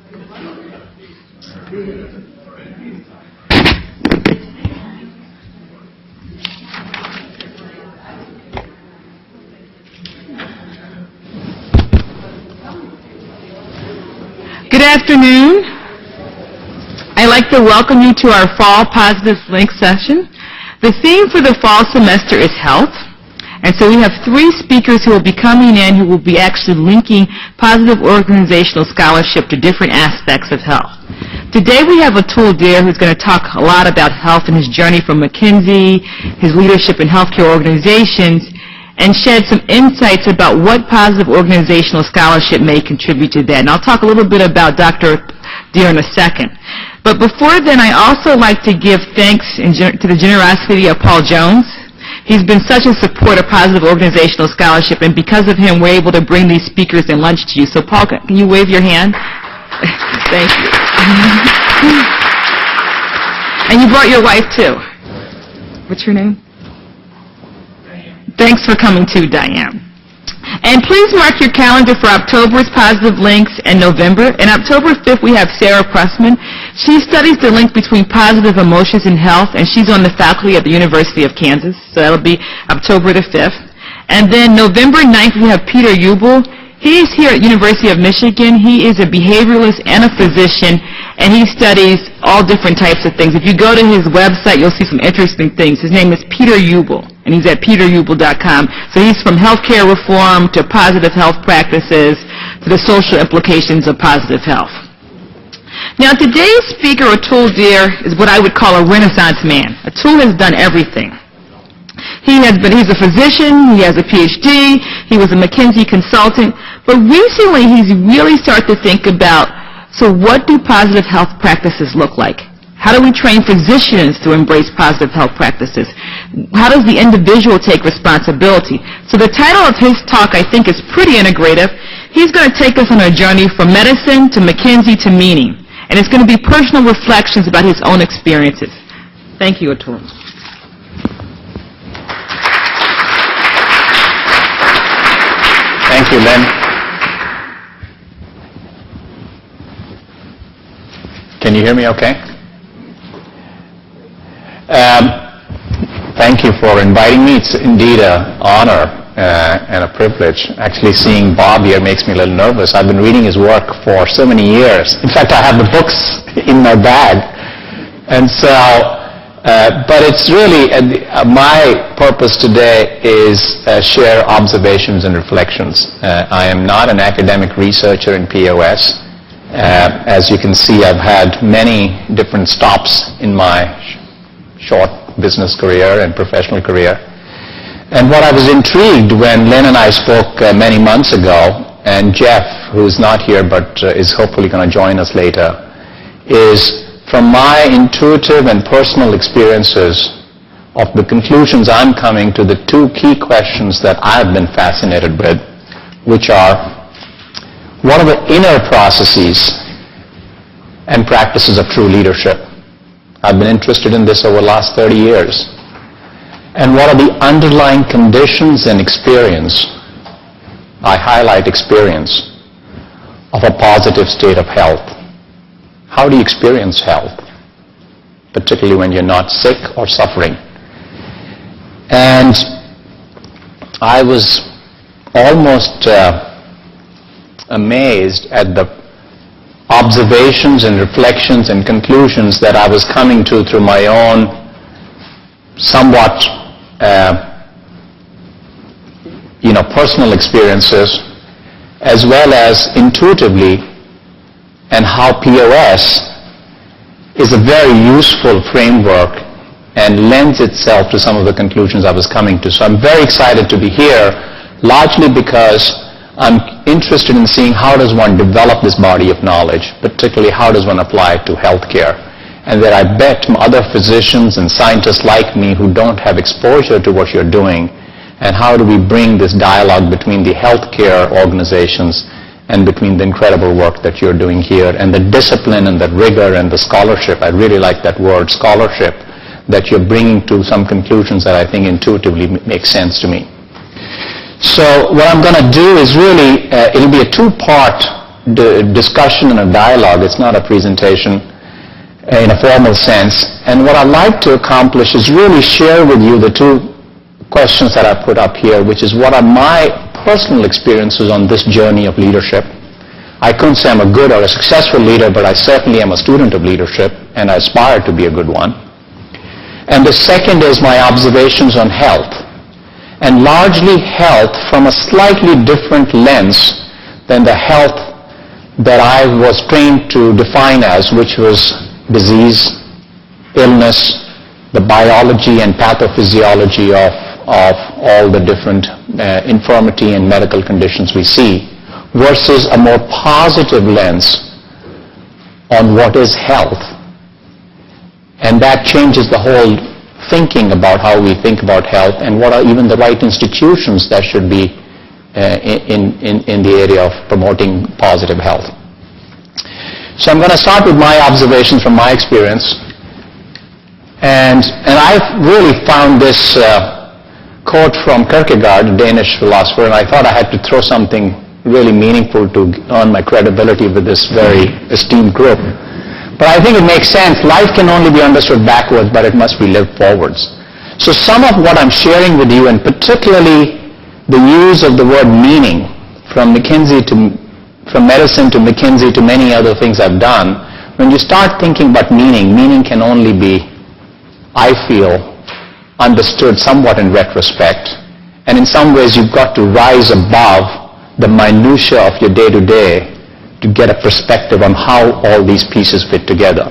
Good afternoon. I'd like to welcome you to our Fall Positive Link session. The theme for the fall semester is health. And so we have 3 speakers who will be coming in who will be actually linking positive organizational scholarship to different aspects of health. Today we have Atul Dhir, who's going to talk a lot about health and his journey from McKinsey, his leadership in healthcare organizations, and shed some insights about what positive organizational scholarship may contribute to that. And I'll talk a little bit about Dr. Dhir in a second. But before then, I also like to give thanks to the generosity of Paul Jones. He's been such a support of positive organizational scholarship, and because of him, we're able to bring these speakers and lunch to you. So, Paul, can you wave your hand? Thank you. And you brought your wife, too. What's your name? Thanks for coming too, Diane. And please mark your calendar for October's Positive Links and November. And October 5th, we have Sarah Pressman. She studies the link between positive emotions and health, and she's on the faculty at the University of Kansas. So that'll be October the 5th. And then November 9th, we have Peter Ubel. He's here at University of Michigan. He is a behavioralist and a physician, and he studies all different types of things. If you go to his website, you'll see some interesting things. His name is Peter Ubel, and he's at peterubel.com. So he's from healthcare reform to positive health practices to the social implications of positive health. Now, today's speaker, Atul Dhir, is what I would call a Renaissance man. Atul has done everything. He's a physician, he has a PhD, he was a McKinsey consultant, but recently he's really started to think about, so what do positive health practices look like? How do we train physicians to embrace positive health practices? How does the individual take responsibility? So the title of his talk, I think, is pretty integrative. He's going to take us on a journey from medicine to McKinsey to meaning, and it's going to be personal reflections about his own experiences. Thank you, Atul. Thank you, Lynn. Can you hear me okay? Thank you for inviting me. It's indeed an honor and a privilege. Actually, seeing Bob here makes me a little nervous. I've been reading his work for so many years. In fact, I have the books in my bag. And so, but it's really, my purpose today is share observations and reflections. I am not an academic researcher in POS. As you can see, I've had many different stops in my short business career and professional career. And what I was intrigued when Lynn and I spoke many months ago, and Jeff, who's not here but is hopefully going to join us later, is from my intuitive and personal experiences of the conclusions I'm coming to the 2 key questions that I've been fascinated with, which are, what are the inner processes and practices of true leadership? I've been interested in this over the last 30 years. And what are the underlying conditions and experience, I highlight experience, of a positive state of health? How do you experience health, particularly when you're not sick or suffering? And I was almost amazed at the observations and reflections and conclusions that I was coming to through my own somewhat personal experiences, as well as intuitively, and how POS is a very useful framework and lends itself to some of the conclusions I was coming to. So I'm very excited to be here, largely because I'm interested in seeing how does one develop this body of knowledge, particularly how does one apply it to healthcare. And that I bet other physicians and scientists like me who don't have exposure to what you're doing, and how do we bring this dialogue between the healthcare organizations and between the incredible work that you're doing here, and the discipline and the rigor and the scholarship, I really like that word, scholarship, that you're bringing to some conclusions that I think intuitively make sense to me. So what I'm going to do is really, it'll be a 2-part discussion and a dialogue. It's not a presentation in a formal sense. And what I'd like to accomplish is really share with you the two questions that I put up here, which is what are my personal experiences on this journey of leadership. I couldn't say I'm a good or a successful leader, but I certainly am a student of leadership, and I aspire to be a good one. And the second is my observations on health, and largely health from a slightly different lens than the health that I was trained to define as, which was disease, illness, the biology and pathophysiology of all the different infirmity and medical conditions we see, versus a more positive lens on what is health. And that changes the whole thinking about how we think about health and what are even the right institutions that should be in the area of promoting positive health. So I'm going to start with my observations from my experience. And I've really found this quote from Kierkegaard, a Danish philosopher, and I thought I had to throw something really meaningful to earn my credibility with this very esteemed group. But I think it makes sense. Life can only be understood backwards, but it must be lived forwards. So some of what I'm sharing with you, and particularly the use of the word meaning, from medicine to McKinsey to many other things I've done, when you start thinking about meaning can only be, I feel, understood somewhat in retrospect. And in some ways you've got to rise above the minutiae of your day-to-day to get a perspective on how all these pieces fit together.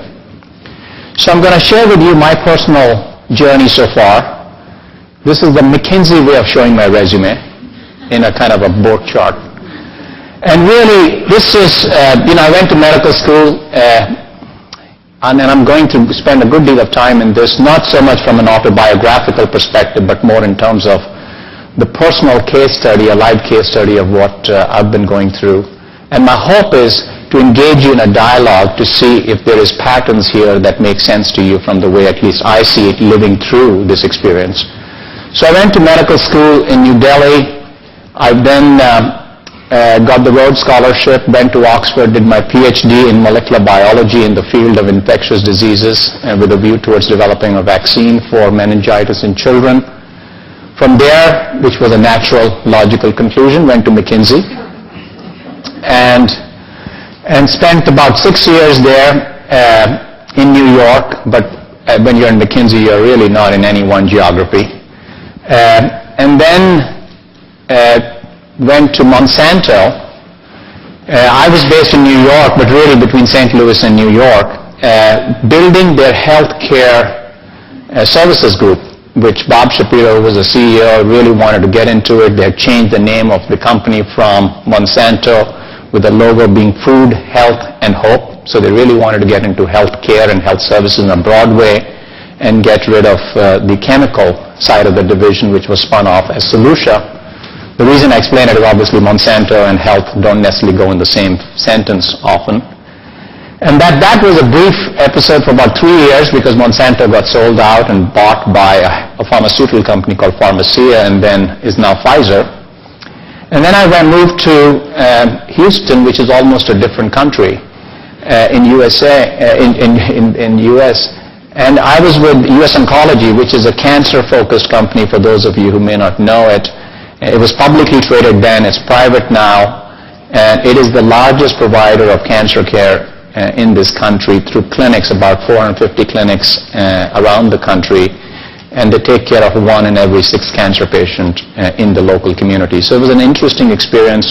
So I'm going to share with you my personal journey so far. This is the McKinsey way of showing my resume in a kind of a board chart. And really, this is, I went to medical school, and I'm going to spend a good deal of time in this, not so much from an autobiographical perspective, but more in terms of the personal case study, a live case study of what I've been going through. And my hope is to engage you in a dialogue to see if there is patterns here that make sense to you from the way at least I see it living through this experience. So I went to medical school in New Delhi. I then got the Rhodes Scholarship, went to Oxford, did my PhD in molecular biology in the field of infectious diseases with a view towards developing a vaccine for meningitis in children. From there, which was a natural, logical conclusion, went to McKinsey and spent about 6 years there in New York, but when you're in McKinsey, you're really not in any one geography. And then went to Monsanto. I was based in New York, but really between St. Louis and New York, building their healthcare services group, which Bob Shapiro was the CEO, really wanted to get into it. They had changed the name of the company from Monsanto, with the logo being Food, Health, and Hope. So they really wanted to get into healthcare and health services in a broad way and get rid of the chemical side of the division, which was spun off as Solutia. The reason I explain it is obviously Monsanto and health don't necessarily go in the same sentence often. And that was a brief episode for about 3 years because Monsanto got sold out and bought by a pharmaceutical company called Pharmacia and then is now Pfizer. And then I moved to Houston, which is almost a different country in USA, in US. And I was with US Oncology, which is a cancer-focused company for those of you who may not know it. It was publicly traded then, it's private now, and it is the largest provider of cancer care in this country through clinics, about 450 clinics around the country, and they take care of 1 in every 6 cancer patient in the local community. So it was an interesting experience,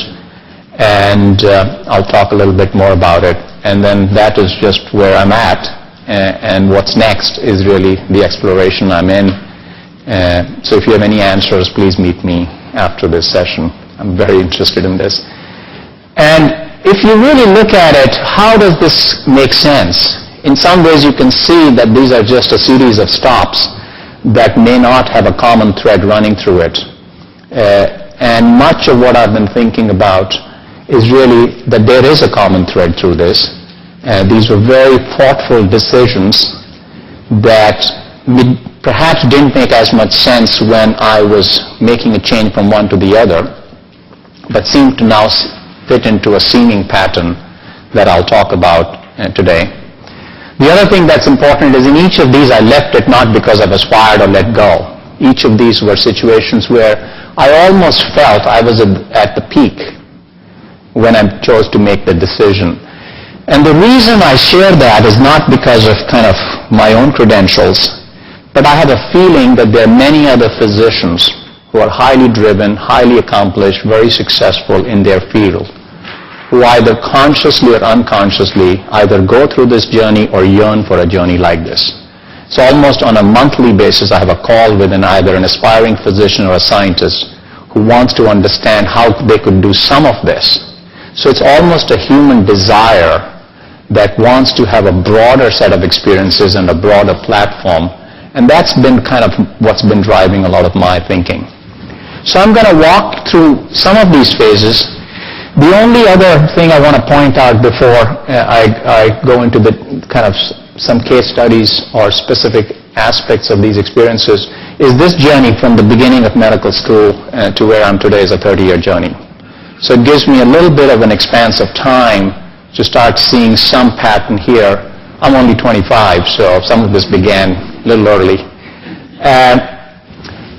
and I'll talk a little bit more about it. And then that is just where I'm at, and what's next is really the exploration I'm in. So if you have any answers, please meet me after this session. I'm very interested in this. And if you really look at it, how does this make sense? In some ways you can see that these are just a series of stops that may not have a common thread running through it. And much of what I've been thinking about is really that there is a common thread through this. These were very thoughtful decisions that perhaps didn't make as much sense when I was making a change from one to the other, but seemed to now fit into a seeming pattern that I'll talk about today. The other thing that's important is in each of these I left it not because I was fired or let go. Each of these were situations where I almost felt I was at the peak when I chose to make the decision. And the reason I share that is not because of kind of my own credentials, but I have a feeling that there are many other physicians who are highly driven, highly accomplished, very successful in their field, who either consciously or unconsciously either go through this journey or yearn for a journey like this. So almost on a monthly basis, I have a call with either an aspiring physician or a scientist who wants to understand how they could do some of this. So it's almost a human desire that wants to have a broader set of experiences and a broader platform. And that's been kind of what's been driving a lot of my thinking. So I'm going to walk through some of these phases. The only other thing I want to point out before I go into the kind of some case studies or specific aspects of these experiences is this journey from the beginning of medical school to where I'm today is a 30-year journey. So it gives me a little bit of an expanse of time to start seeing some pattern here. I'm only 25, so some of this began a little early.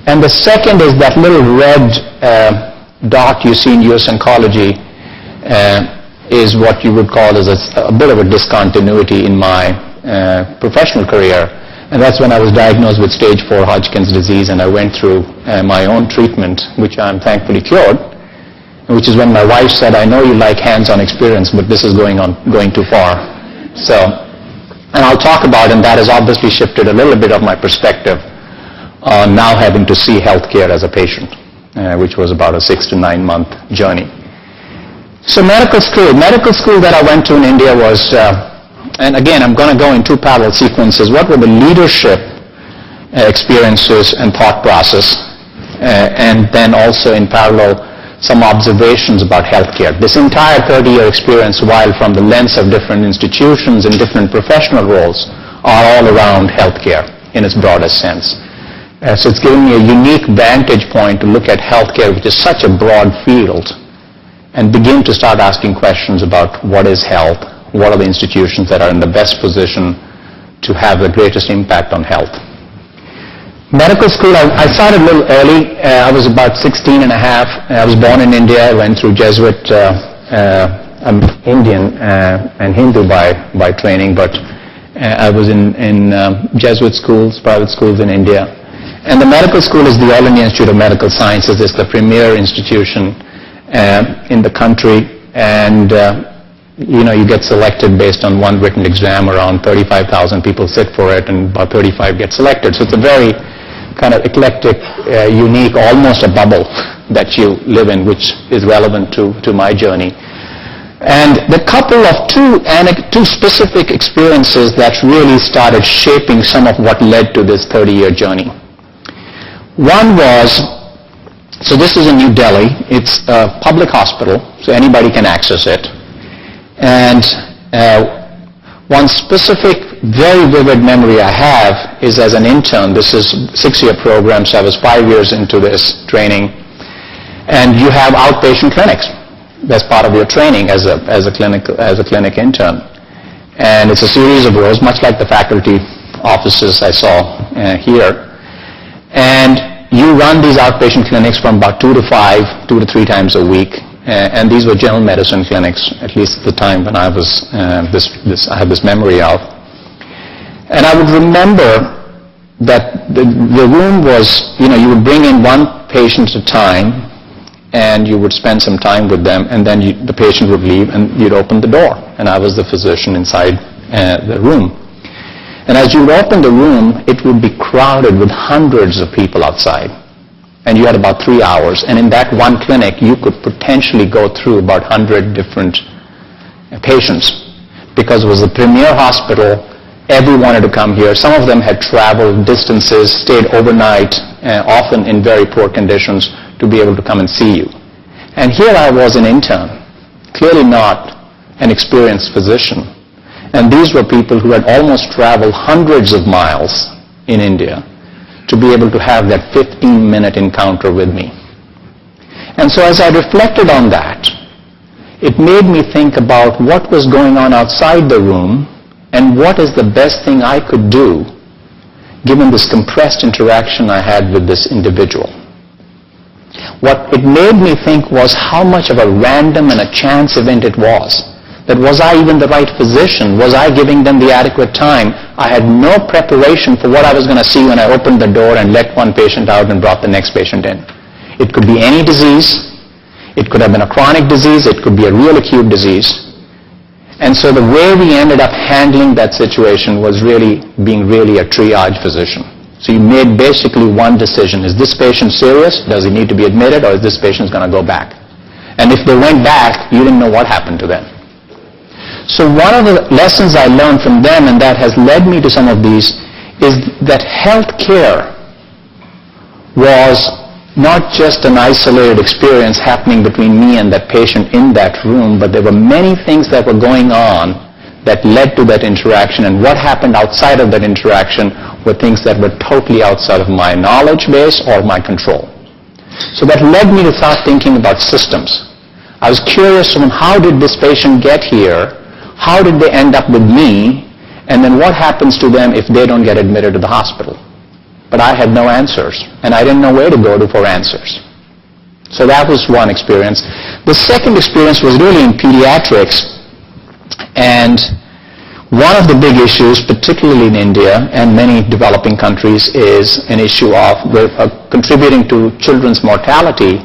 And the second is that little red dot you see in US Oncology is what you would call as a bit of a discontinuity in my professional career. And that's when I was diagnosed with stage 4 Hodgkin's disease, and I went through my own treatment, which I'm thankfully cured, which is when my wife said, I know you like hands-on experience, but this is going too far. So, and I'll talk about, and that has obviously shifted a little bit of my perspective on now having to see healthcare as a patient, which was about a 6 to 9 month journey. So medical school that I went to in India was, and again, I'm going to go in two parallel sequences. What were the leadership experiences and thought process, and then also in parallel some observations about healthcare. This entire 30-year experience, while from the lens of different institutions and different professional roles, are all around healthcare in its broadest sense. So it's given me a unique vantage point to look at healthcare, which is such a broad field, and begin to start asking questions about what is health, what are the institutions that are in the best position to have the greatest impact on health. Medical school, I started a little early. I was about 16 and a half. I was born in India. I went through Jesuit, I'm Indian and Hindu by training, but I was in Jesuit schools, private schools in India. And the medical school is the All India Institute of Medical Sciences. It's the premier institution in the country, and you get selected based on one written exam. Around 35,000 people sit for it, and about 35 get selected. So it's a very kind of eclectic, unique, almost a bubble that you live in, which is relevant to my journey. And the couple of two specific experiences that really started shaping some of what led to this 30-year journey. One was, so this is in New Delhi. It's a public hospital, so anybody can access it. And one specific, very vivid memory I have is as an intern. This is a 6-year program, so I was 5 years into this training. And you have outpatient clinics. That's part of your training as a clinic intern. And it's a series of rows, much like the faculty offices I saw here. And you run these outpatient clinics from about 2 to 3 times a week. And these were general medicine clinics, at least at the time when I was, I have this memory of. And I would remember that the room was, you would bring in one patient at a time, and you would spend some time with them, and then the patient would leave, and you'd open the door. And I was the physician inside the room. And as you would open the room, it would be crowded with hundreds of people outside. And you had about 3 hours. And in that one clinic, you could potentially go through about 100 different patients. Because it was the premier hospital, everyone wanted to come here. Some of them had traveled distances, stayed overnight, often in very poor conditions, to be able to come and see you. And here I was an intern, clearly not an experienced physician. And these were people who had almost traveled hundreds of miles in India to be able to have that 15-minute encounter with me. And so as I reflected on that, it made me think about what was going on outside the room and what is the best thing I could do given this compressed interaction I had with this individual. What it made me think was how much of a random and a chance event it was. That was I even the right physician? Was I giving them the adequate time? I had no preparation for what I was going to see when I opened the door and let one patient out and brought the next patient in. It could be any disease. It could have been a chronic disease. It could be a real acute disease. And so the way we ended up handling that situation was being really a triage physician. So you made basically one decision. Is this patient serious? Does he need to be admitted, or is this patient going to go back? And if they went back, you didn't know what happened to them. So one of the lessons I learned from them, and that has led me to some of these, is that health care was not just an isolated experience happening between me and that patient in that room, but there were many things that were going on that led to that interaction, and what happened outside of that interaction were things that were totally outside of my knowledge base or my control. So that led me to start thinking about systems. I was curious on how did this patient get here, how did they end up with me, and then what happens to them if they don't get admitted to the hospital. But I had no answers, and I didn't know where to go for answers. So that was one experience. The second experience was really in pediatrics, and one of the big issues, particularly in India and many developing countries, is an issue of contributing to children's mortality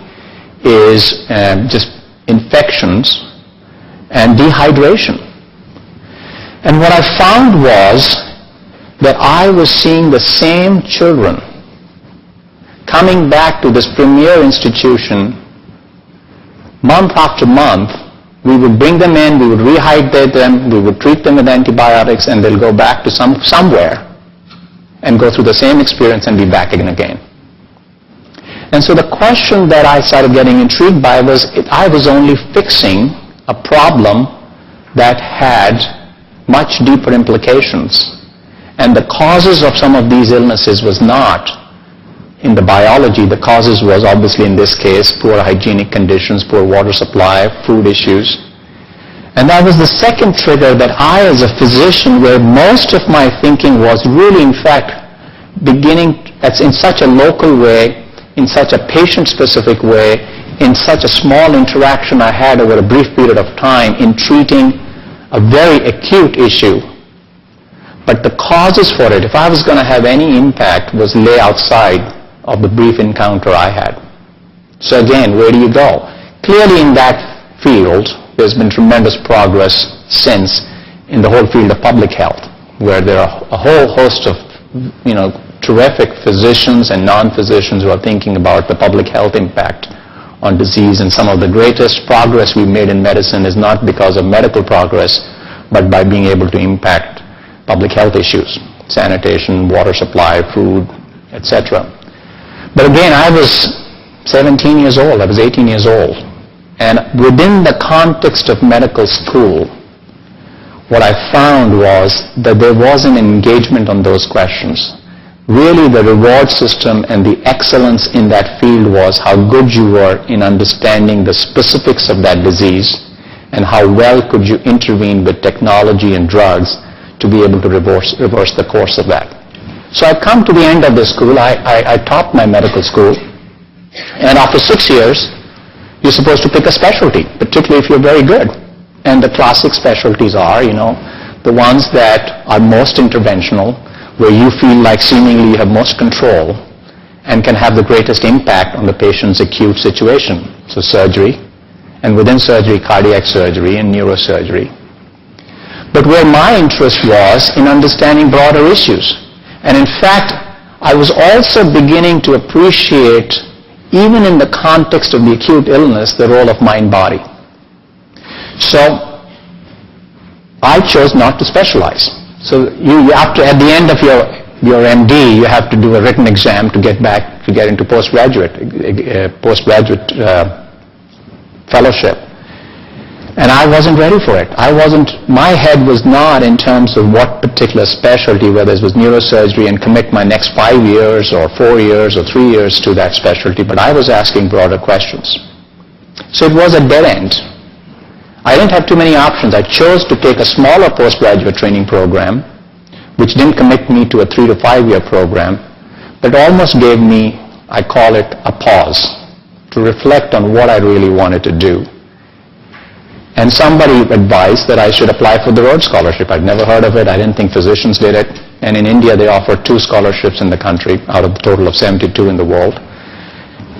is just infections and dehydration. And what I found was that I was seeing the same children coming back to this premier institution month after month. We would bring them in, we would rehydrate them, we would treat them with antibiotics, and they'll go back to somewhere and go through the same experience and be back again. And so the question that I started getting intrigued by was I was only fixing a problem that had much deeper implications. And the causes of some of these illnesses was not in the biology. The causes was obviously in this case poor hygienic conditions, poor water supply, food issues. And that was the second trigger that I as a physician, where most of my thinking was really in fact beginning in such a local way, in such a patient-specific way, in such a small interaction I had over a brief period of time in treating a very acute issue. But the causes for it, if I was going to have any impact, was lay outside of the brief encounter I had. So again, where do you go? Clearly in that field, there's been tremendous progress since in the whole field of public health, where there are a whole host of, terrific physicians and non-physicians who are thinking about the public health impact on disease. And some of the greatest progress we've made in medicine is not because of medical progress, but by being able to impact public health issues, sanitation, water supply, food, etc. But again, I was 17 years old, I was 18 years old, and within the context of medical school, what I found was that there was an engagement on those questions. Really, the reward system and the excellence in that field was how good you were in understanding the specifics of that disease and how well could you intervene with technology and drugs to be able to reverse the course of that. So I've come to the end of the school. I topped my medical school, and after 6 years, you're supposed to pick a specialty, particularly if you're very good. And the classic specialties are, the ones that are most interventional, where you feel like seemingly you have most control and can have the greatest impact on the patient's acute situation. So surgery, and within surgery, cardiac surgery and neurosurgery. But where my interest was in understanding broader issues. And in fact, I was also beginning to appreciate, even in the context of the acute illness, the role of mind-body. So I chose not to specialize. So you have to, at the end of your MD, you have to do a written exam to get into postgraduate fellowship. And I wasn't ready for it. My head was not in terms of what particular specialty, whether it was neurosurgery and commit my next 5 years or 4 years or 3 years to that specialty, but I was asking broader questions. So it was a dead end. I didn't have too many options. I chose to take a smaller postgraduate training program, which didn't commit me to a 3 to 5 year program, but almost gave me, I call it, a pause to reflect on what I really wanted to do. And somebody advised that I should apply for the Rhodes Scholarship. I'd never heard of it. I didn't think physicians did it. And in India, they offer 2 scholarships in the country out of the total of 72 in the world.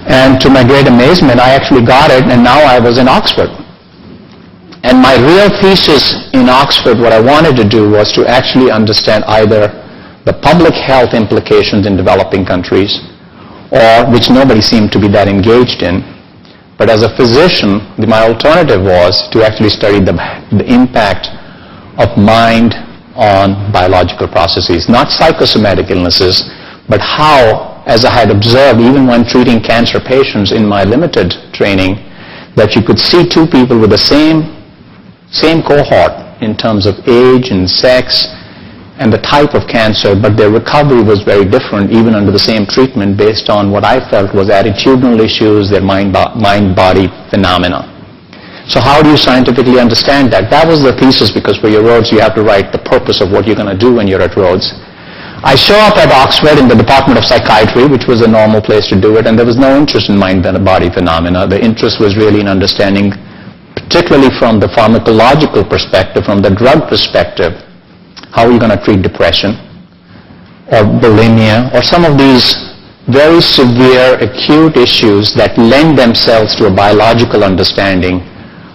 And to my great amazement, I actually got it, and now I was in Oxford. And my real thesis in Oxford, what I wanted to do was to actually understand either the public health implications in developing countries, or which nobody seemed to be that engaged in. But as a physician, my alternative was to actually study the impact of mind on biological processes, not psychosomatic illnesses, but how, as I had observed even when treating cancer patients in my limited training, that you could see 2 people with the same cohort in terms of age and sex and the type of cancer, but their recovery was very different even under the same treatment based on what I felt was attitudinal issues, their mind-body phenomena. So how do you scientifically understand that? That was the thesis, because for your Rhodes you have to write the purpose of what you're going to do when you're at Rhodes. I show up at Oxford in the Department of Psychiatry, which was a normal place to do it, and there was no interest in mind-body phenomena. The interest was really in understanding, particularly from the pharmacological perspective, from the drug perspective, how are you going to treat depression or bulimia or some of these very severe acute issues that lend themselves to a biological understanding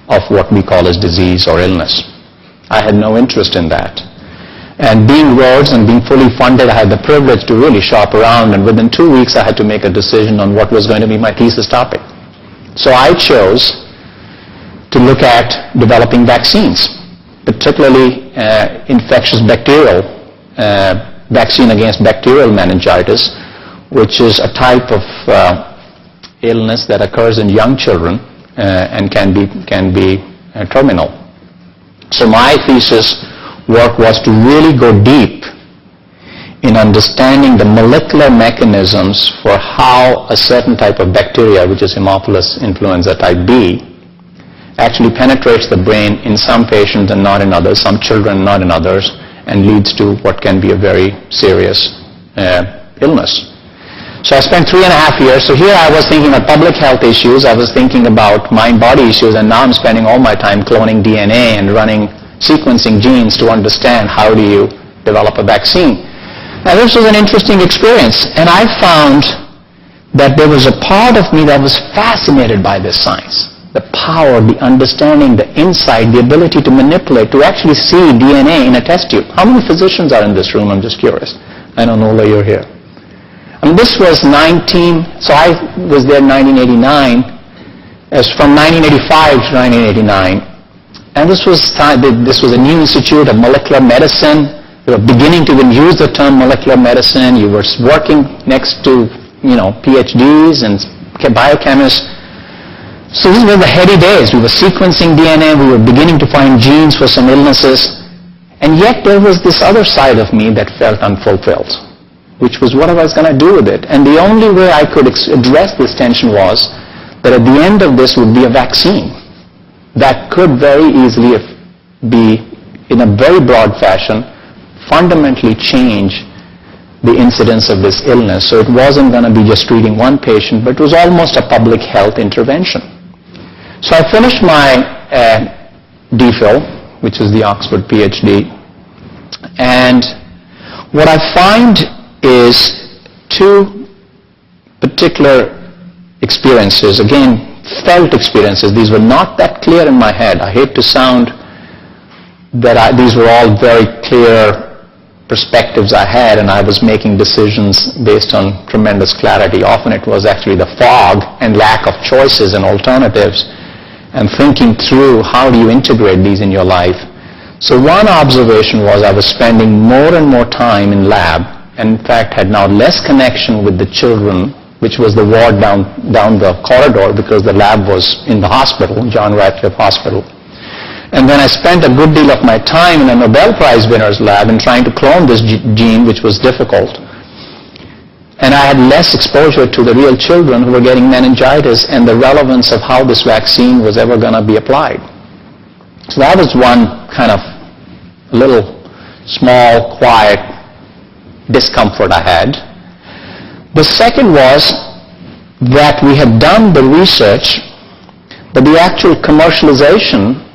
of what we call as disease or illness. I had no interest in that. And being Rhodes and being fully funded, I had the privilege to really shop around, and within 2 weeks I had to make a decision on what was going to be my thesis topic. So I chose to look at developing vaccines, particularly infectious bacterial vaccine against bacterial meningitis, which is a type of illness that occurs in young children and can be terminal. So my thesis work was to really go deep in understanding the molecular mechanisms for how a certain type of bacteria, which is Haemophilus influenza type B, actually penetrates the brain in some patients and not in others, some children not in others, and leads to what can be a very serious illness. So I spent 3.5 years. So here I was thinking about public health issues, I was thinking about mind-body issues, and now I'm spending all my time cloning DNA and running sequencing genes to understand how do you develop a vaccine. Now this was an interesting experience, and I found that there was a part of me that was fascinated by this science. The power, the understanding, the insight, the ability to manipulate, to actually see DNA in a test tube. How many physicians are in this room? I'm just curious. I know, Nola, you're here. I mean, this was so I was there in 1989, as from 1985 to 1989. And this was a new institute of molecular medicine. We were beginning to even use the term molecular medicine. You were working next to, PhDs and biochemists. So these were the heady days. We were sequencing DNA. We were beginning to find genes for some illnesses. And yet there was this other side of me that felt unfulfilled, which was what I was going to do with it. And the only way I could address this tension was that at the end of this would be a vaccine that could very easily be, in a very broad fashion, fundamentally change the incidence of this illness. So it wasn't going to be just treating one patient, but it was almost a public health intervention. So I finished my DPhil, which is the Oxford PhD, and what I find is 2 particular experiences, again, felt experiences. These were not that clear in my head. I hate to sound that these were all very clear perspectives I had, and I was making decisions based on tremendous clarity. Often it was actually the fog and lack of choices and alternatives, and thinking through how do you integrate these in your life. So one observation was I was spending more and more time in lab, and in fact had now less connection with the children, which was the ward down the corridor, because the lab was in the hospital, John Radcliffe Hospital. And then I spent a good deal of my time in a Nobel Prize winner's lab in trying to clone this gene, which was difficult. And I had less exposure to the real children who were getting meningitis and the relevance of how this vaccine was ever going to be applied. So that was one kind of little small, quiet discomfort I had. The second was that we had done the research, but the actual commercialization,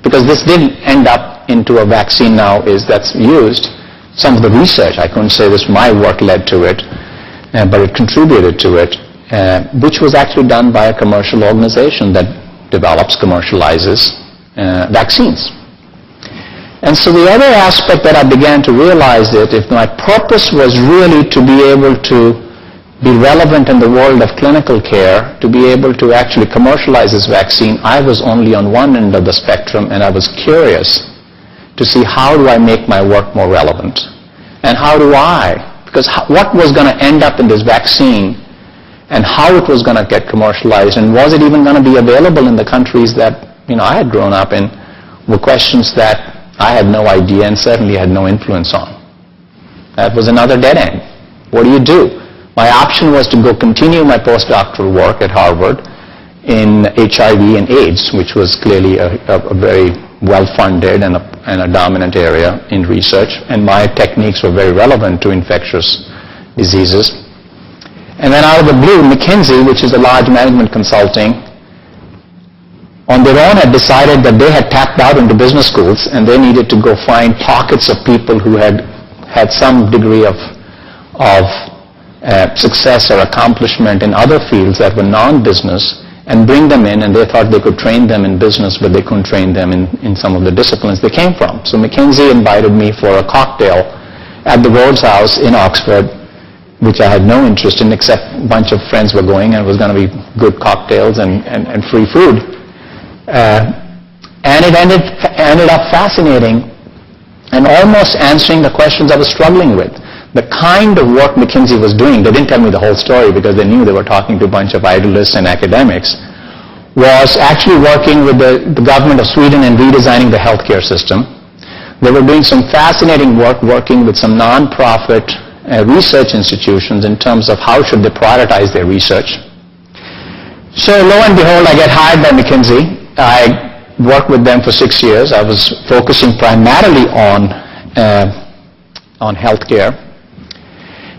because this didn't end up into a vaccine now that's used, some of the research, I couldn't say this, my work led to it, but it contributed to it, which was actually done by a commercial organization that develops, commercializes vaccines. And so the other aspect that I began to realize that if my purpose was really to be able to be relevant in the world of clinical care, to be able to actually commercialize this vaccine, I was only on one end of the spectrum, and I was curious to see how do I make my work more relevant. And how do I, because what was going to end up in this vaccine and how it was going to get commercialized, and was it even going to be available in the countries that I had grown up in, were questions that I had no idea and certainly had no influence on. That was another dead end. What do? My option was to go continue my postdoctoral work at Harvard in HIV and AIDS, which was clearly a very well-funded and a dominant area in research, and my techniques were very relevant to infectious diseases. And then out of the blue, McKinsey, which is a large management consulting, on their own had decided that they had tapped out into business schools and they needed to go find pockets of people who had some degree of success or accomplishment in other fields that were non-business and bring them in, and they thought they could train them in business, but they couldn't train them in some of the disciplines they came from. So McKinsey invited me for a cocktail at the Rhodes House in Oxford, which I had no interest in, except a bunch of friends were going, and it was going to be good cocktails and free food. And it ended up fascinating and almost answering the questions I was struggling with. The kind of work McKinsey was doing, they didn't tell me the whole story because they knew they were talking to a bunch of idealists and academics, was actually working with the government of Sweden and redesigning the healthcare system. They were doing some fascinating work working with some non-profit research institutions in terms of how should they prioritize their research. So lo and behold, I get hired by McKinsey. I worked with them for 6 years. I was focusing primarily on healthcare.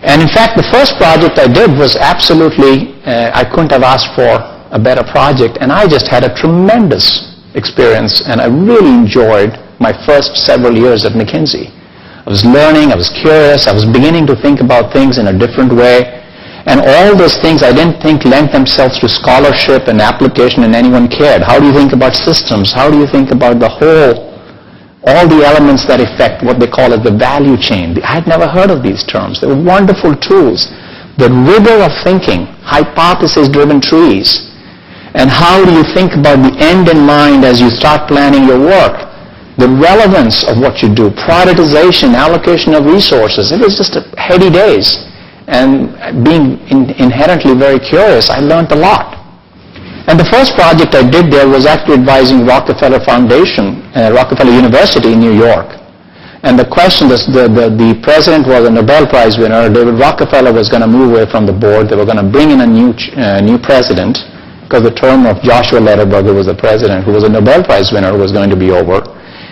And in fact, the first project I did was absolutely, I couldn't have asked for a better project, and I just had a tremendous experience, and I really enjoyed my first several years at McKinsey. I was learning, I was curious, I was beginning to think about things in a different way, and all those things I didn't think lent themselves to scholarship and application and anyone cared. How do you think about systems? How do you think about all the elements that affect what they call as the value chain? I had never heard of these terms. They were wonderful tools. The rigor of thinking, hypothesis-driven trees, and how do you think about the end in mind as you start planning your work? The relevance of what you do, prioritization, allocation of resources. It was just heady days. And being inherently very curious, I learned a lot. And the first project I did there was actually advising Rockefeller Foundation, Rockefeller University in New York. And the question, the president was a Nobel Prize winner. David Rockefeller was going to move away from the board. They were going to bring in a new president, because the term of Joshua Lederberger was the president, who was a Nobel Prize winner, was going to be over.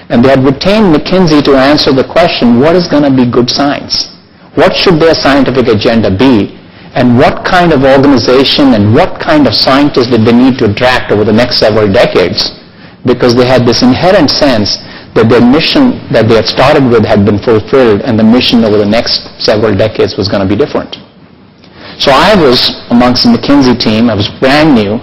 And they had retained McKinsey to answer the question, what is going to be good science? What should their scientific agenda be? And what kind of organization and what kind of scientists did they need to attract over the next several decades? Because they had this inherent sense that their mission that they had started with had been fulfilled, and the mission over the next several decades was going to be different. So I was amongst the McKinsey team. I was brand new.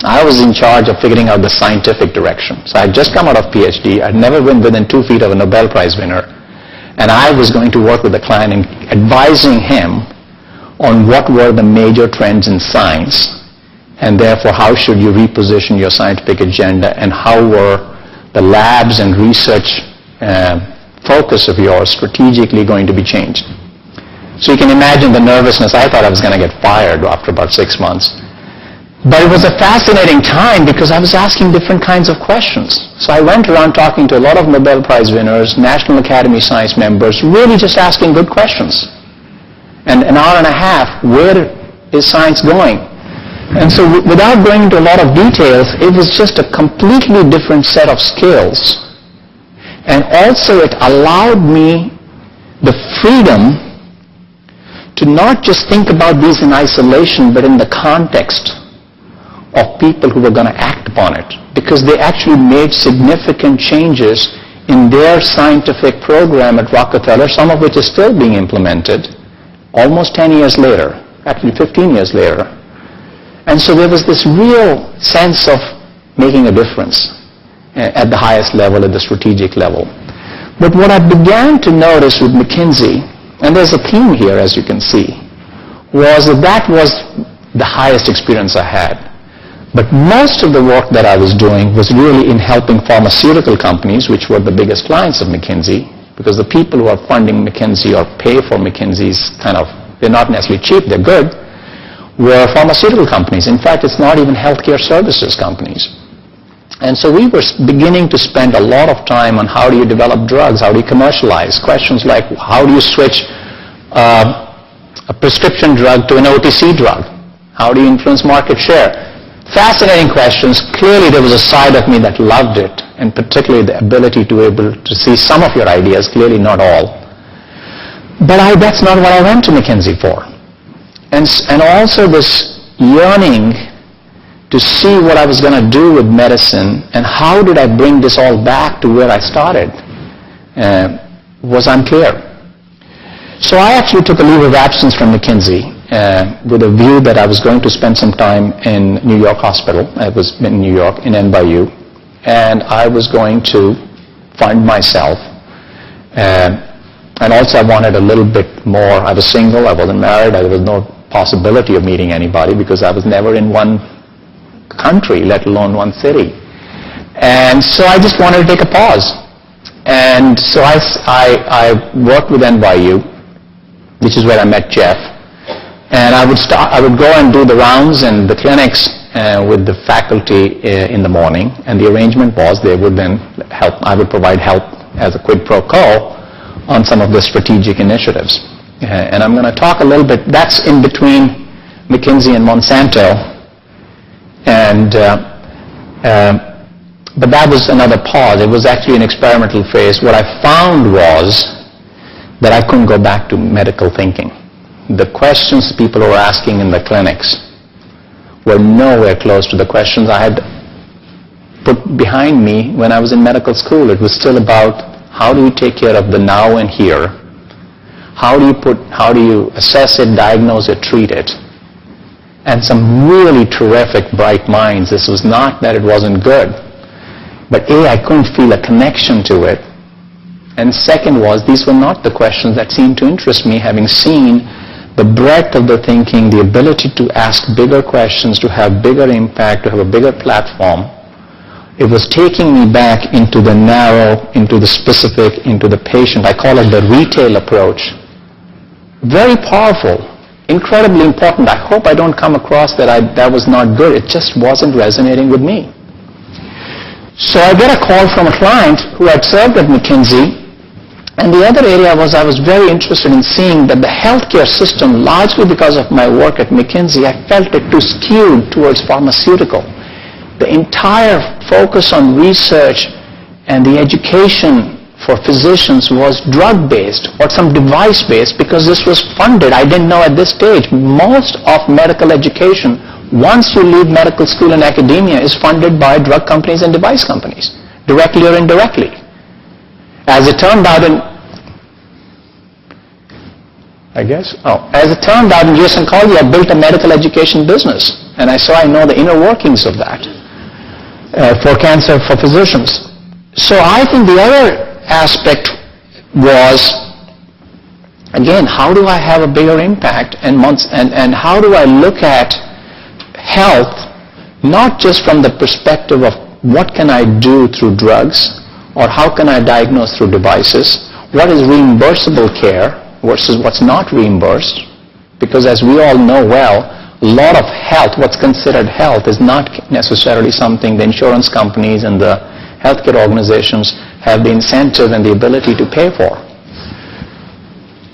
I was in charge of figuring out the scientific direction. So I had just come out of PhD. I'd never been within 2 feet of a Nobel Prize winner. And I was going to work with the client and advising him on what were the major trends in science, and therefore how should you reposition your scientific agenda, and how were the labs and research focus of yours strategically going to be changed. So you can imagine the nervousness. I thought I was going to get fired after about 6 months. But it was a fascinating time because I was asking different kinds of questions. So I went around talking to a lot of Nobel Prize winners, National Academy Science members, really just asking good questions. And an hour and a half, where is science going? And so without going into a lot of details, it was just a completely different set of skills. And also it allowed me the freedom to not just think about these in isolation, but in the context of people who were going to act upon it. Because they actually made significant changes in their scientific program at Rockefeller, some of which is still being implemented almost 10 years later, actually 15 years later. And so there was this real sense of making a difference at the highest level, at the strategic level. But what I began to notice with McKinsey, and there's a theme here as you can see, was that was the highest experience I had. But most of the work that I was doing was really in helping pharmaceutical companies, which were the biggest clients of McKinsey, because the people who are funding McKinsey or pay for McKinsey's they're not necessarily cheap, they're good, were pharmaceutical companies. In fact, it's not even healthcare services companies. And so we were beginning to spend a lot of time on how do you develop drugs, how do you commercialize, questions like how do you switch a prescription drug to an OTC drug, how do you influence market share. Fascinating questions. Clearly there was a side of me that loved it, and particularly the ability to be able to see some of your ideas, clearly not all. But that's not what I went to McKinsey for. And also this yearning to see what I was going to do with medicine and how did I bring this all back to where I started was unclear. So I actually took a leave of absence from McKinsey with a view that I was going to spend some time in New York Hospital. I was in New York, in NYU, and I was going to find myself. And also I wanted a little bit more. I was single, I wasn't married, there was no possibility of meeting anybody because I was never in one country, let alone one city. And so I just wanted to take a pause. And so I worked with NYU, which is where I met Jeff. And I would go and do the rounds and the clinics with the faculty in the morning. And the arrangement was they would then help, I would provide help as a quid pro quo on some of the strategic initiatives. And I'm going to talk a little bit, that's in between McKinsey and Monsanto. And but that was another pause. It was actually an experimental phase. What I found was that I couldn't go back to medical thinking. The questions people were asking in the clinics were nowhere close to the questions I had put behind me when I was in medical school. It was still about how do you take care of the now and here? How do you assess it, diagnose it, treat it? And some really terrific, bright minds. This was not that it wasn't good, but I couldn't feel a connection to it. And second was, these were not the questions that seemed to interest me, having seen the breadth of the thinking, the ability to ask bigger questions, to have bigger impact, to have a bigger platform. It was taking me back into the narrow, into the specific, into the patient. I call it the retail approach. Very powerful, incredibly important. I hope I don't come across that was not good. It just wasn't resonating with me. So I get a call from a client who had served at McKinsey. And the other area was I was very interested in seeing that the healthcare system, largely because of my work at McKinsey, I felt it too skewed towards pharmaceutical. The entire focus on research and the education for physicians was drug-based or some device-based because this was funded. I didn't know at this stage. Most of medical education, once you leave medical school and academia, is funded by drug companies and device companies, directly or indirectly. As it turned out in US Oncology, I built a medical education business. And I know the inner workings of that for cancer for physicians. So I think the other aspect was, again, how do I have a bigger impact and how do I look at health not just from the perspective of what can I do through drugs, or how can I diagnose through devices? What is reimbursable care versus what's not reimbursed? Because as we all know well, a lot of health, what's considered health, is not necessarily something the insurance companies and the healthcare organizations have the incentive and the ability to pay for.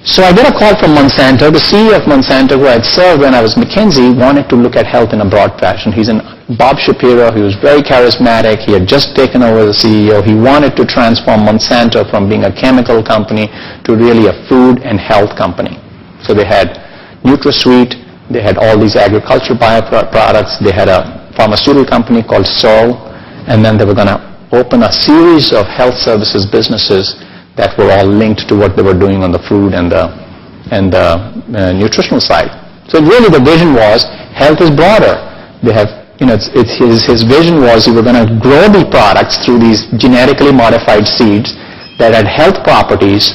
So I get a call from Monsanto. The CEO of Monsanto, who I had served when I was McKinsey, wanted to look at health in a broad fashion. He's Bob Shapiro. He was very charismatic. He had just taken over the CEO. He wanted to transform Monsanto from being a chemical company to really a food and health company. So they had NutraSweet. They had all these agricultural bioproducts. They had a pharmaceutical company called Searle. And then they were going to open a series of health services businesses that were all linked to what they were doing on the food and the nutritional side. So really the vision was health is broader. They have, his vision was you were going to grow the products through these genetically modified seeds that had health properties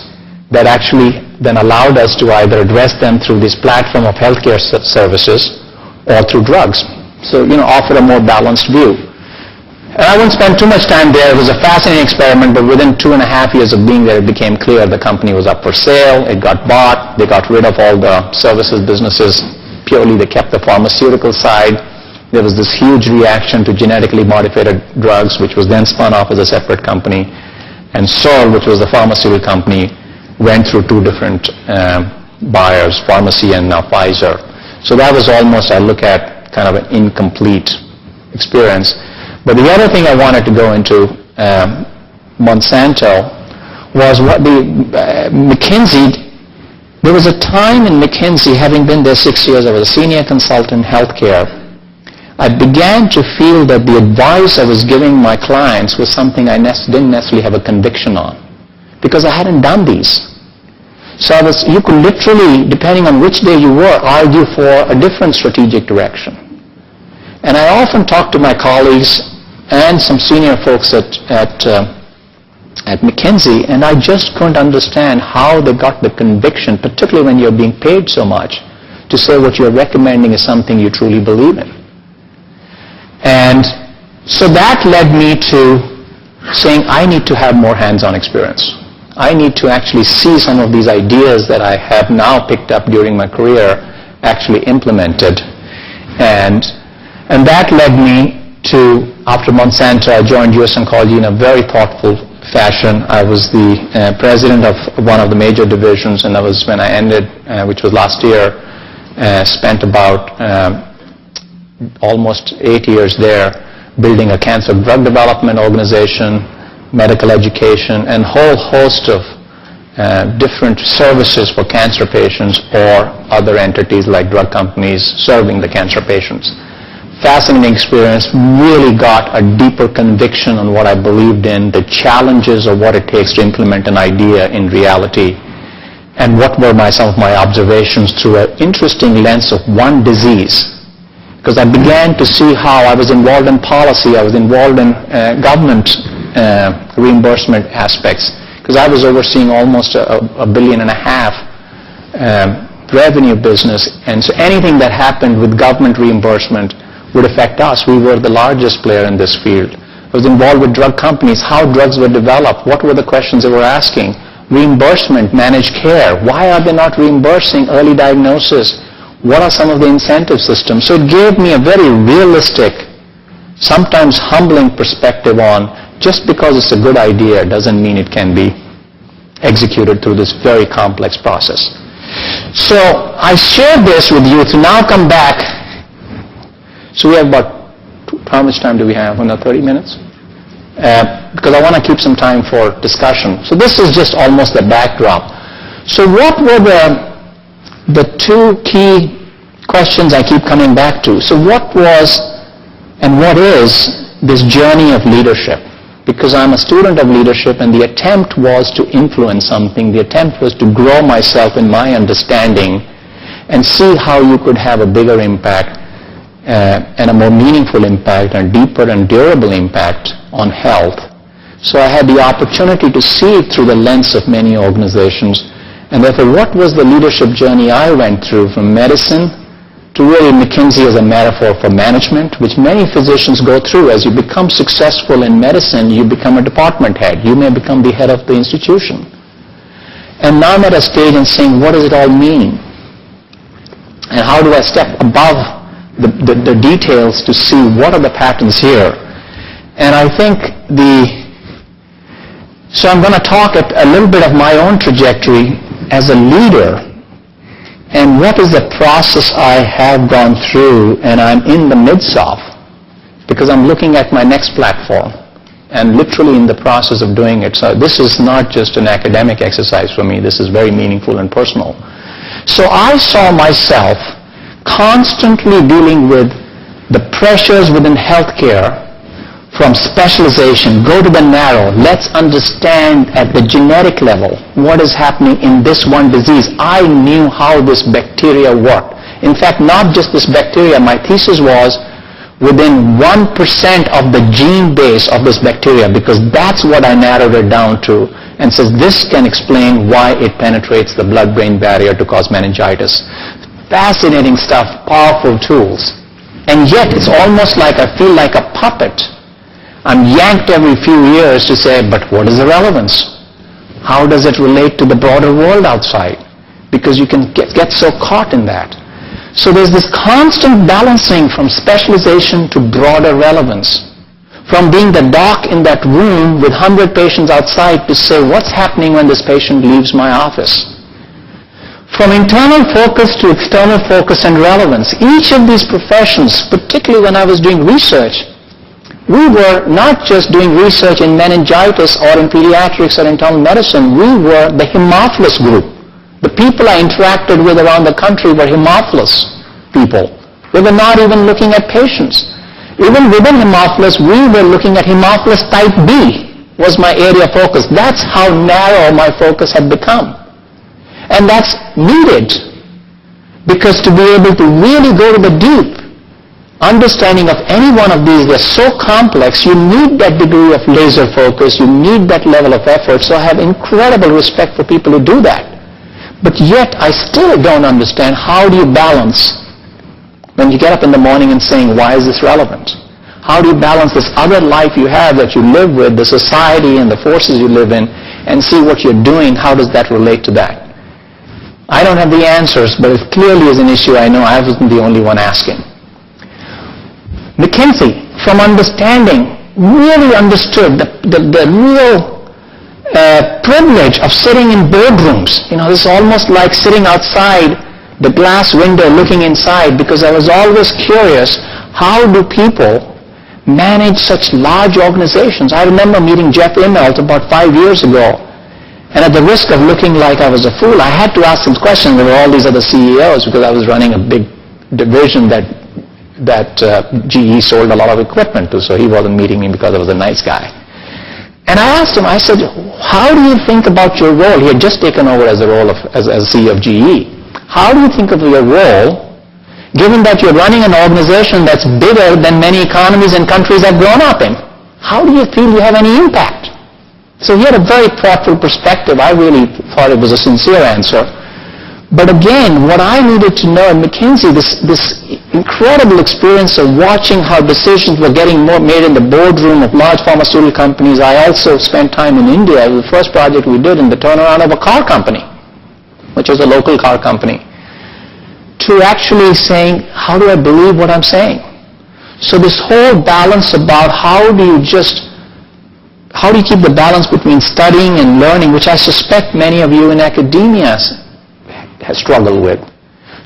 that actually then allowed us to either address them through this platform of healthcare services or through drugs. So, offer a more balanced view. And I won't spend too much time there. It was a fascinating experiment, but within 2.5 years of being there, it became clear the company was up for sale. It got bought. They got rid of all the services businesses. Purely they kept the pharmaceutical side. There was this huge reaction to genetically modified drugs, which was then spun off as a separate company. And Searle, which was the pharmaceutical company, went through two different buyers, pharmacy and now Pfizer. So that was almost, I look at, kind of an incomplete experience. But the other thing I wanted to go into, Monsanto, was what McKinsey, there was a time in McKinsey, having been there 6 years, I was a senior consultant in healthcare, I began to feel that the advice I was giving my clients was something I didn't necessarily have a conviction on, because I hadn't done these. So you could literally, depending on which day you were, argue for a different strategic direction. And I often talk to my colleagues and some senior folks at McKinsey, and I just couldn't understand how they got the conviction, particularly when you're being paid so much, to say what you're recommending is something you truly believe in. And so that led me to saying I need to have more hands-on experience. I need to actually see some of these ideas that I have now picked up during my career actually implemented. And that led me to, after Monsanto, I joined US Oncology in a very thoughtful fashion. I was the president of one of the major divisions, and that was when I ended, which was last year, spent about almost 8 years there building a cancer drug development organization, medical education, and whole host of different services for cancer patients or other entities like drug companies serving the cancer patients. Fascinating experience, really got a deeper conviction on what I believed in, the challenges of what it takes to implement an idea in reality, and what were some of my observations through an interesting lens of one disease. Because I began to see how I was involved in policy, I was involved in government reimbursement aspects, because I was overseeing almost $1.5 billion revenue business, and so anything that happened with government reimbursement would affect us. We were the largest player in this field. I was involved with drug companies, how drugs were developed, what were the questions they were asking, reimbursement, managed care, why are they not reimbursing early diagnosis, what are some of the incentive systems. So it gave me a very realistic, sometimes humbling perspective on just because it's a good idea doesn't mean it can be executed through this very complex process. So I shared this with you to now come back. So we have about, how much time do we have? Another 30 minutes? Because I want to keep some time for discussion. So this is just almost the backdrop. So what were the two key questions I keep coming back to? So what was and what is this journey of leadership? Because I'm a student of leadership, and the attempt was to influence something. The attempt was to grow myself in my understanding and see how you could have a bigger impact and a more meaningful impact and deeper and durable impact on health. So I had the opportunity to see it through the lens of many organizations. And therefore, what was the leadership journey I went through from medicine to really McKinsey as a metaphor for management, which many physicians go through. As you become successful in medicine, you become a department head. You may become the head of the institution. And now I'm at a stage in saying, what does it all mean? And how do I step above the details to see what are the patterns here? And I think so I'm going to talk a little bit of my own trajectory as a leader, and what is the process I have gone through and I'm in the midst of, because I'm looking at my next platform and literally in the process of doing it. So this is not just an academic exercise for me. This is very meaningful and personal. So I saw myself constantly dealing with the pressures within healthcare from specialization, go to the narrow. Let's understand at the genetic level what is happening in this one disease. I knew how this bacteria worked. In fact, not just this bacteria. My thesis was within 1% of the gene base of this bacteria, because that's what I narrowed it down to, and says this can explain why it penetrates the blood-brain barrier to cause meningitis. Fascinating stuff, powerful tools. And yet it's almost like I feel like a puppet. I'm yanked every few years to say, but what is the relevance? How does it relate to the broader world outside? Because you can get so caught in that. So there's this constant balancing from specialization to broader relevance. From being the doc in that room with 100 patients outside to say, what's happening when this patient leaves my office? From internal focus to external focus and relevance. Each of these professions, particularly when I was doing research, we were not just doing research in meningitis or in pediatrics or internal medicine. We were the Haemophilus group. The people I interacted with around the country were Haemophilus people. We were not even looking at patients. Even within Haemophilus, we were looking at Haemophilus type B was my area of focus. That's how narrow my focus had become. And that's needed, because to be able to really go to the deep understanding of any one of these, they're so complex, you need that degree of laser focus, you need that level of effort. So I have incredible respect for people who do that. But yet I still don't understand, how do you balance when you get up in the morning and saying, why is this relevant? How do you balance this other life you have that you live with, the society and the forces you live in, and see what you're doing, how does that relate to that? I don't have the answers, but it clearly is an issue I know I wasn't the only one asking. McKinsey, from understanding, really understood the real privilege of sitting in boardrooms. You know, this is almost like sitting outside the glass window looking inside, because I was always curious, how do people manage such large organizations? I remember meeting Jeff Immelt about 5 years ago, and at the risk of looking like I was a fool, I had to ask some questions. There were all these other CEOs, because I was running a big division that GE sold a lot of equipment to, so he wasn't meeting me because I was a nice guy. And I asked him, I said, how do you think about your role? He had just taken over as the role as CEO of GE. How do you think of your role, given that you're running an organization that's bigger than many economies and countries I've grown up in? How do you feel you have any impact? So he had a very thoughtful perspective. I really thought it was a sincere answer. But again, what I needed to know at McKinsey, this incredible experience of watching how decisions were getting more made in the boardroom of large pharmaceutical companies. I also spent time in India. It was the first project we did in the turnaround of a car company, which was a local car company, to actually saying, how do I believe what I'm saying? So this whole balance about how do you keep the balance between studying and learning, which I suspect many of you in academia has struggled with,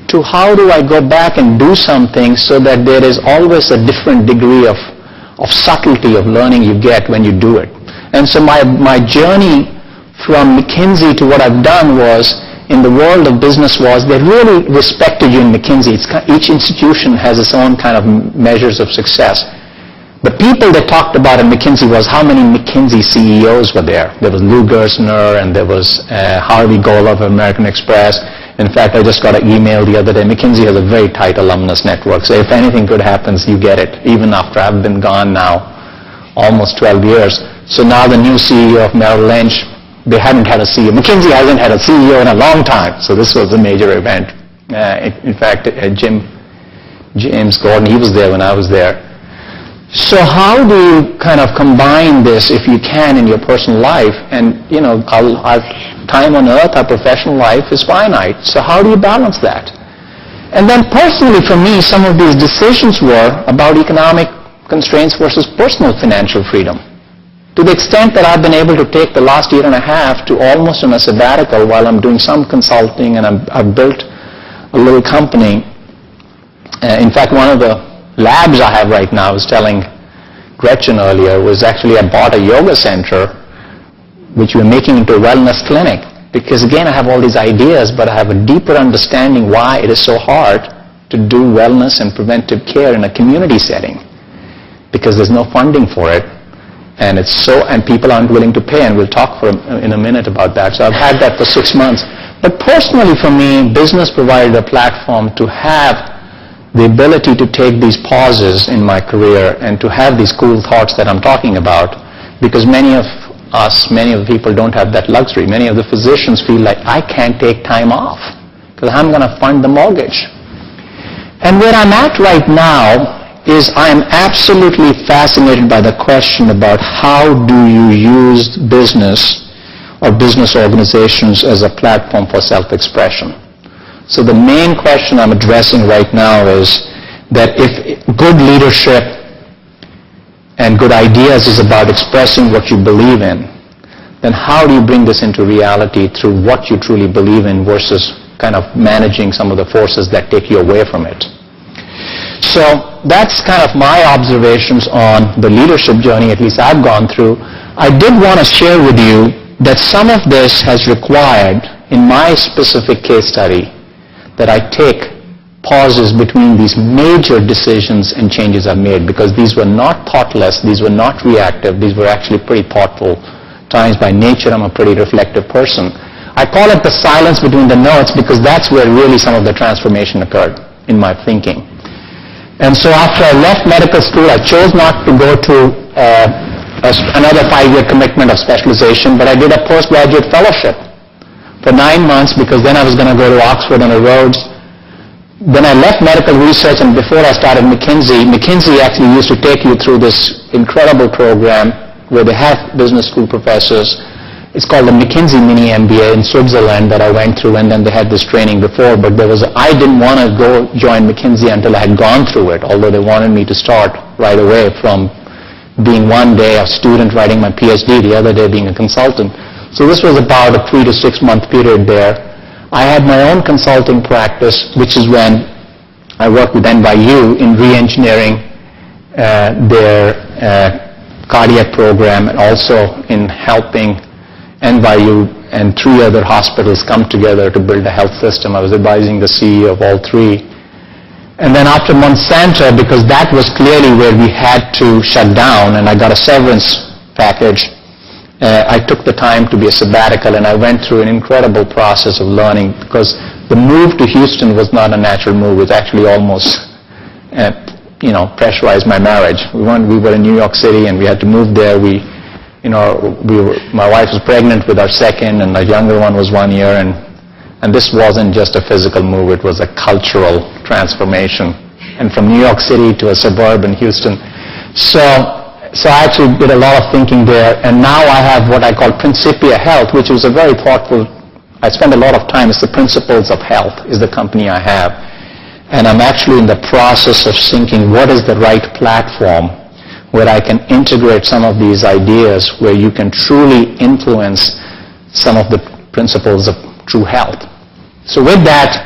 to how do I go back and do something so that there is always a different degree of subtlety of learning you get when you do it. And so my journey from McKinsey to what I've done was, in the world of business, was they really respected you in McKinsey. Each institution has its own kind of measures of success. The people they talked about in McKinsey was how many McKinsey CEOs were there. There was Lou Gerstner, and there was Harvey Gola of American Express. In fact, I just got an email the other day. McKinsey has a very tight alumnus network, so if anything good happens, you get it, even after I've been gone now almost 12 years. So now the new CEO of Merrill Lynch, they haven't had a CEO. McKinsey hasn't had a CEO in a long time, so this was a major event. In fact, James Gordon, he was there when I was there. So how do you kind of combine this, if you can, in your personal life? And, you know, our time on earth, our professional life is finite. So how do you balance that? And then personally for me, some of these decisions were about economic constraints versus personal financial freedom. To the extent that I've been able to take the last year and a half to almost on a sabbatical while I'm doing some consulting, and I've built a little company. In fact, one of the labs I have right now, I was telling Gretchen earlier, was actually I bought a yoga center which we're making into a wellness clinic, because again I have all these ideas, but I have a deeper understanding why it is so hard to do wellness and preventive care in a community setting, because there's no funding for it, and people aren't willing to pay, and we'll talk in a minute about that. So I've had that for 6 months. But personally for me, business provided a platform to have the ability to take these pauses in my career and to have these cool thoughts that I'm talking about, because many of the people don't have that luxury. Many of the physicians feel like, I can't take time off because I'm going to fund the mortgage. And where I'm at right now is I'm absolutely fascinated by the question about how do you use business or business organizations as a platform for self-expression. So the main question I'm addressing right now is that if good leadership and good ideas is about expressing what you believe in, then how do you bring this into reality through what you truly believe in versus kind of managing some of the forces that take you away from it? So that's kind of my observations on the leadership journey, at least I've gone through. I did want to share with you that some of this has required, in my specific case study, that I take pauses between these major decisions and changes I've made, because these were not thoughtless, these were not reactive, these were actually pretty thoughtful times. By nature, I'm a pretty reflective person. I call it the silence between the notes, because that's where really some of the transformation occurred in my thinking. And so after I left medical school, I chose not to go to another 5-year commitment of specialization, but I did a postgraduate fellowship for 9 months, because then I was going to go to Oxford on the Rhodes. Then I left medical research, and before I started McKinsey actually used to take you through this incredible program where they have business school professors. It's called the McKinsey Mini MBA in Switzerland that I went through, and then they had this training before, but I didn't want to go join McKinsey until I had gone through it, although they wanted me to start right away from being one day a student writing my PhD, the other day being a consultant. So this was about a 3 to 6 month period there. I had my own consulting practice, which is when I worked with NYU in re-engineering their cardiac program, and also in helping NYU and 3 other hospitals come together to build a health system. I was advising the CEO of all 3. And then after Monsanto, because that was clearly where we had to shut down, and I got a severance package, I took the time to be a sabbatical, and I went through an incredible process of learning, because the move to Houston was not a natural move. It actually almost pressurized my marriage. We were in New York City, and we had to move there. My wife was pregnant with our second, and our younger one was 1 year, and this wasn't just a physical move, it was a cultural transformation. And from New York City to a suburb in Houston. So I actually did a lot of thinking there, and now I have what I call Principia Health, which was a very thoughtful, I spend a lot of time, it's the Principles of Health is the company I have. And I'm actually in the process of thinking what is the right platform where I can integrate some of these ideas where you can truly influence some of the principles of true health. So with that,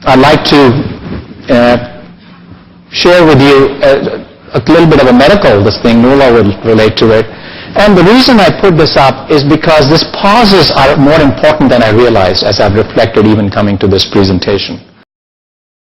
I'd like to share with you a little bit of a medical, Nuala will relate to it. And the reason I put this up is because these pauses are more important than I realized as I've reflected even coming to this presentation.